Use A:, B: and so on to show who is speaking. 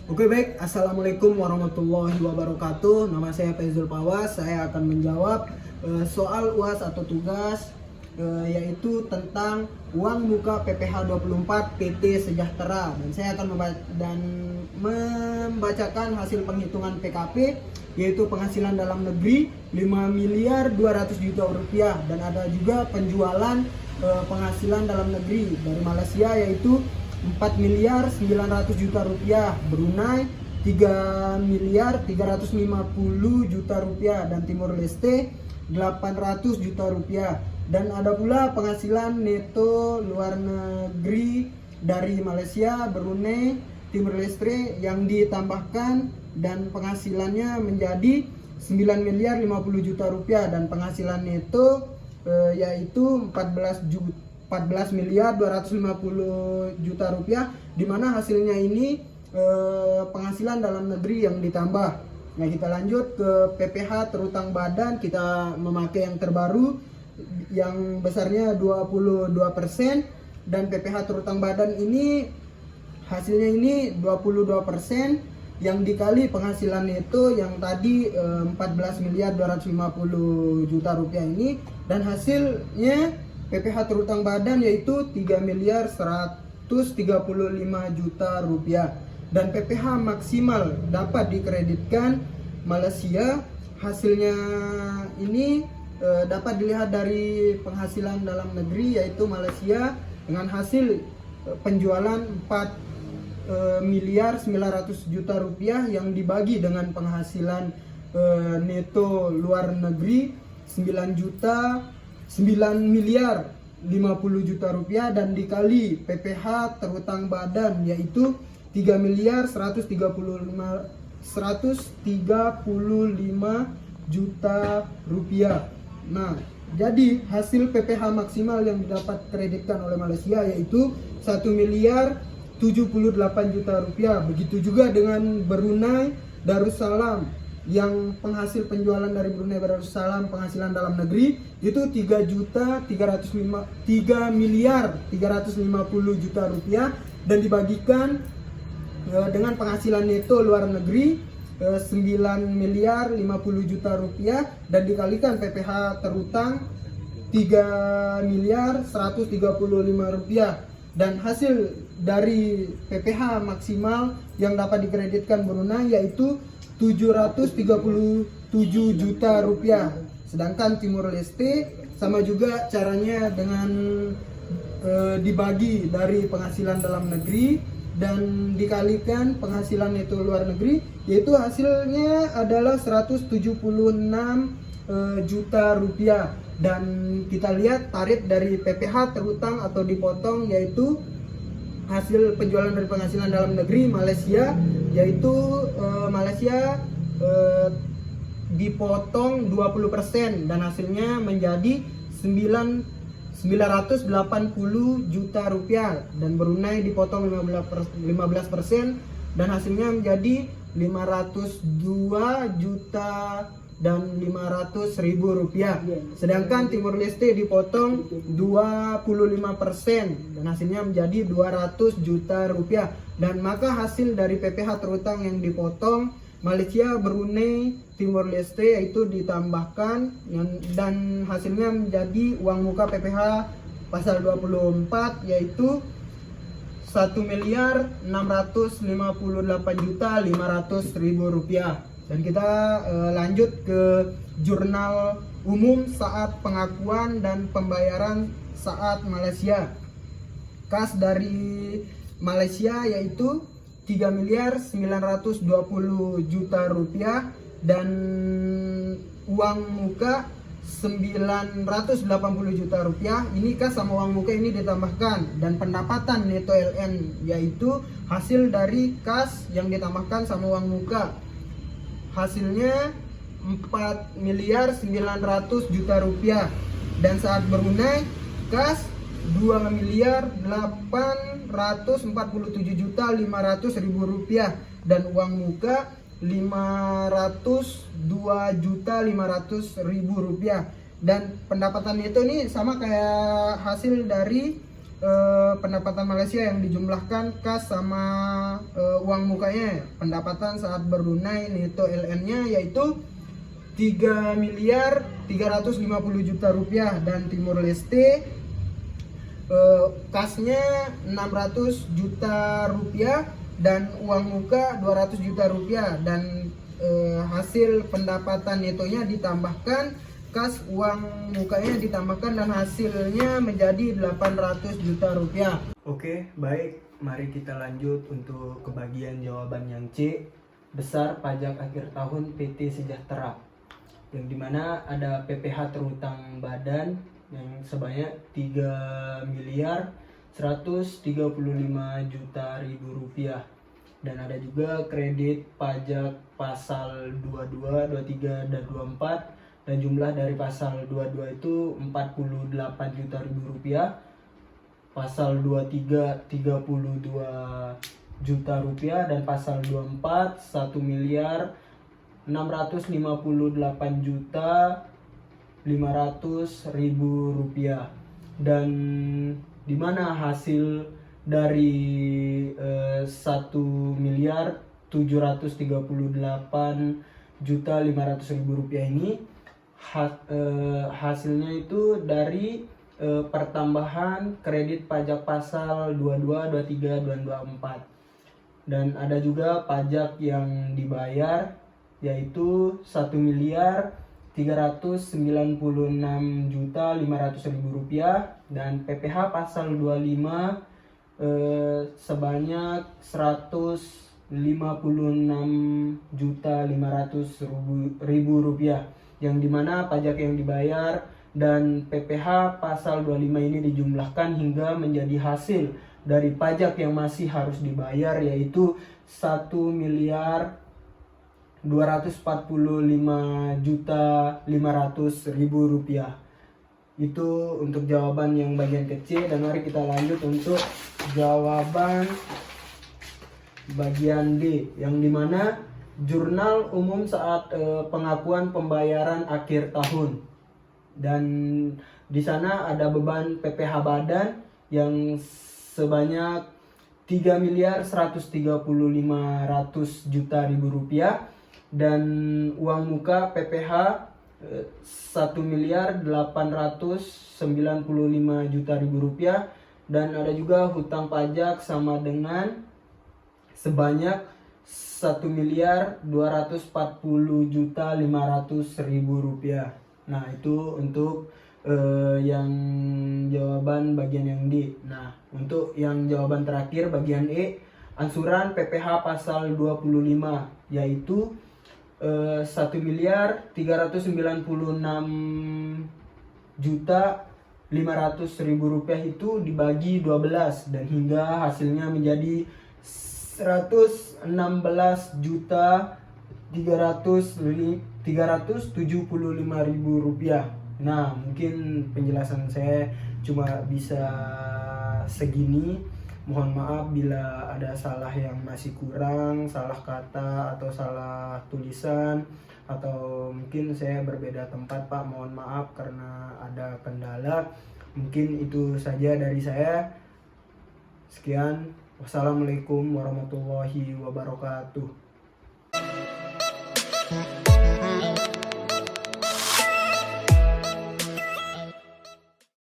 A: Oke baik, Assalamualaikum warahmatullahi wabarakatuh. Nama saya Faizul Pawas. Saya akan menjawab soal UAS atau tugas yaitu tentang uang muka PPh 24 PT Sejahtera. Dan saya akan membacakan hasil penghitungan PKP, yaitu penghasilan dalam negeri 5.200.000.000 rupiah, dan ada juga penjualan penghasilan dalam negeri dari Malaysia yaitu 4.900.000.000 rupiah, Brunei 3.350.000.000 rupiah, dan Timor Leste 800 juta rupiah. Dan ada pula penghasilan neto luar negeri dari Malaysia, Brunei, Timor Leste yang ditambahkan dan penghasilannya menjadi 9.050.000.000 rupiah, dan penghasilan neto yaitu 14.250.000.000 rupiah, di mana hasilnya ini penghasilan dalam negeri yang ditambah. Nah, kita lanjut ke PPh terutang badan. Kita memakai yang terbaru yang besarnya 22%, dan PPh terutang badan ini hasilnya ini 22% yang dikali penghasilan neto yang tadi 14.250.000.000 rupiah ini, dan hasilnya PPh terutang badan yaitu 3.135.000.000 rupiah. Dan PPh maksimal dapat dikreditkan Malaysia, hasilnya ini dapat dilihat dari penghasilan dalam negeri yaitu Malaysia dengan hasil penjualan 4.900.000.000 rupiah yang dibagi dengan penghasilan neto luar negeri 9.050.000.000 rupiah, dan dikali PPh terutang badan yaitu 3.135.000.000 rupiah. Nah, jadi hasil PPh maksimal yang didapat kreditkan oleh Malaysia yaitu 1.078.000.000 rupiah. Begitu juga dengan Brunei Darussalam yang penghasil penjualan dari Brunei Darussalam penghasilan dalam negeri itu 3.350.000.000 rupiah, dan dibagikan dengan penghasilan neto luar negeri 9.050.000.000 rupiah, dan dikalikan PPh terutang 3.135.000.000 rupiah, dan hasil dari PPh maksimal yang dapat dikreditkan Brunei yaitu 737 juta rupiah. Sedangkan Timor Leste sama juga caranya dengan dibagi dari penghasilan dalam negeri dan dikalikan penghasilan neto luar negeri, yaitu hasilnya adalah 176 juta rupiah. Dan kita lihat tarif dari PPh terutang atau dipotong, yaitu hasil penjualan dari penghasilan dalam negeri Malaysia, yaitu Malaysia dipotong 20% dan hasilnya menjadi 980 juta rupiah, dan Brunei dipotong 15% dan hasilnya menjadi 502 juta dan 500.000 rupiah. Sedangkan Timor Leste dipotong 25% dan hasilnya menjadi 200 juta rupiah. Dan maka hasil dari PPh terutang yang dipotong Malaysia, Brunei, Timor Leste itu ditambahkan dan hasilnya menjadi uang muka PPh pasal 24 yaitu 1.658.500.000 rupiah. Dan kita lanjut ke jurnal umum saat pengakuan dan pembayaran saat Malaysia. Kas dari Malaysia yaitu 3.920.000.000 rupiah, dan uang muka 980 juta rupiah. Ini kas sama uang muka ini ditambahkan, dan pendapatan neto LN yaitu hasil dari kas yang ditambahkan sama uang muka, hasilnya 4.900.000.000 rupiah. Dan saat Brunei kas 2.847.500.000 rupiah, dan uang muka 502.500.000 rupiah. Dan pendapatan itu ini sama kayak hasil dari pendapatan Malaysia yang dijumlahkan kas sama uang mukanya. Pendapatan saat berlunai neto LN-nya yaitu 3 miliar 350 juta rupiah, dan Timor Leste kasnya 600 juta rupiah dan uang muka 200 juta rupiah, dan hasil pendapatan netonya ditambahkan kas uang mukanya ditambahkan dan hasilnya menjadi 800 juta rupiah. Oke, baik, mari kita lanjut untuk kebagian jawaban yang C, besar pajak akhir tahun PT Sejahtera, yang dimana ada PPh terutang badan yang sebanyak 3 miliar 135 juta ribu rupiah, dan ada juga kredit pajak pasal 22, 23, dan 24, dan jumlah dari pasal 22 itu 48 juta ribu rupiah, pasal 23 32 juta rupiah, dan pasal 24 1 miliar 658 juta 500 ribu rupiah, dan dimana hasil dari 1 miliar 738 juta 500 ribu rupiah ini hasilnya itu dari pertambahan kredit pajak pasal 22, 23, dan 24, dan ada juga pajak yang dibayar yaitu 1 miliar 396 juta 500 ribu rupiah, dan PPh pasal 25 sebanyak 156 juta 500 ribu rupiah, yang dimana pajak yang dibayar dan PPh pasal 25 ini dijumlahkan hingga menjadi hasil dari pajak yang masih harus dibayar, yaitu 1 miliar 245 juta 500 ribu rupiah. Itu untuk jawaban yang bagian kecil, dan mari kita lanjut untuk jawaban bagian D, yang dimana jurnal umum saat pengakuan pembayaran akhir tahun, dan di sana ada beban PPh badan yang sebanyak 3 miliar 135 juta ribu rupiah, dan uang muka PPh 1 miliar 895 juta ribu rupiah, dan ada juga hutang pajak sama dengan sebanyak 1 miliar 240 juta 500 ribu rupiah. Nah, itu untuk yang jawaban bagian yang D. Nah, untuk yang jawaban terakhir bagian E, angsuran PPh pasal 25 yaitu 1 miliar 396 juta 500 ribu rupiah itu dibagi 12, dan hingga hasilnya menjadi 116 juta 375 ribu rupiah. Nah, mungkin penjelasan saya cuma bisa segini. Mohon maaf bila ada salah yang masih kurang, salah kata atau salah tulisan, atau mungkin saya berbeda tempat, Pak. Mohon maaf karena ada kendala. Mungkin itu saja dari saya. Sekian. Wassalamualaikum warahmatullahi wabarakatuh.